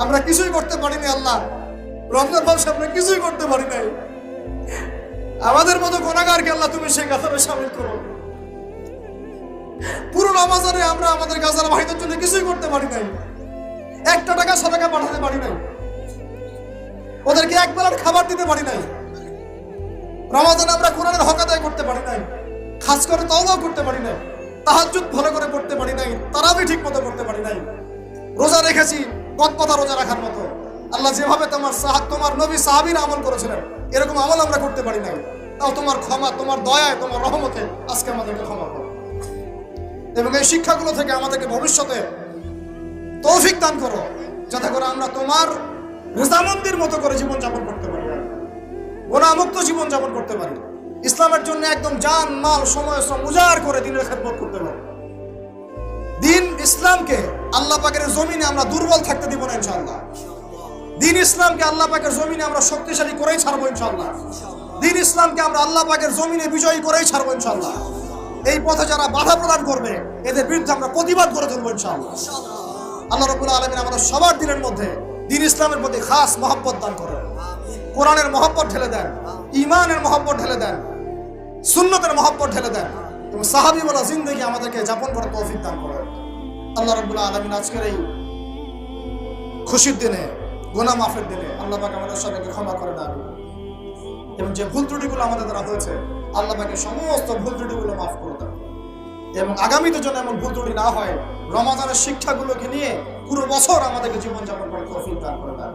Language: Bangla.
আমরা কিছুই করতে পারিনি আল্লাহ। রমজান মাস আমরা কিছুই করতে পারি নাই। আমাদের মতো গুনাহগারকে আল্লাহ তুমি সেই কাতারে শামিল করো। পুরো রমজানে আমরা আমাদের গাজার ভাইদের জন্য কিছুই করতে পারি নাই। 1 টাকা সাদাকা পাঠাতে পারি নাই, ওদেরকে একবেলার খাবার দিতে পারি নাই। রমজানে আমরা কোরআনের হক আদায় করতে পারি নাই, খাস করে তওবাও করতে পারি নাই, তাহাজ্জুদ ভালো করে পড়তে পারি নাই, তারাবি ঠিক মতো করতে পারি নাই। রোজা রেখেছি কথা রোজা রাখার মতো। আল্লাহ যেভাবে তোমার নবী সাহাবীরা আমল করেছিলেন এরকম আমল আমরা করতে পারি নাই। তাও তোমার ক্ষমা, তোমার দয়ায়, তোমার রহমতে আজকে আমাদেরকে ক্ষমা করো এবং এই শিক্ষাগুলো থেকে আমাদেরকে ভবিষ্যতে তৌফিক দান করো, যাতে করে আমরা তোমার রেজামন্দির মতো করে জীবনযাপন করতে পারি, গুনাহমুক্ত জীবনযাপন করতে পারি, ইসলামের জন্য একদম জান মাল সময় শ্রম উজাড় করে দিনের খেদমত করতে পারি। দিন ইসলামকে আল্লাহ পাকের জমিনে আমরা দুর্বল থাকতে দিব না ইনশাআল্লাহ। দিন ইসলামকে আল্লাহ পাকের জমিনে আমরা শক্তিশালী করেই ছাড়বো ইনশাআল্লাহ। দিন ইসলামকে আমরা আল্লাহ পাকের জমিনে বিজয়ী করেই ছাড়বো ইনশাআল্লাহ। এই পথে যারা বাধা প্রদান করবে এদের বিরুদ্ধে আমরা প্রতিবাদ করে তুলবো ইনশাআল্লাহ। আল্লাহ রাব্বুল আলামিন আমাদের সবার দিনের মধ্যে দিন ইসলামের প্রতি খাস মহব্বত দান করেন, কোরআনের মহব্বত ঢেলে দেন, ঈমানের মহব্বত ঢেলে দেন, সুন্নতের মহব্বত ঢেলে দেন এবং সাহাবী বলা জিন্দেগি আমাদেরকে যাপন করার তৌফিক দান করেন। আল্লাহ রাব্বুল আলামিন আজকের এই খুশির দিনে, গুনাহ মাফের দিনে আল্লাহ পাক আমাদের সবাইকে ক্ষমা করে দেন এবং যে ভুল ত্রুটিগুলো আমাদের দ্বারা হয়েছে আল্লাহ পাক সমস্ত ভুল ত্রুটিগুলো মাফ করে দেন এবং আগামীতে যেন এমন ভুল ত্রুটি না হয়, রমাদানের শিক্ষাগুলোকে নিয়ে পুরো বছর আমাদেরকে জীবনযাপন করার তৌফিক দান করে দেন।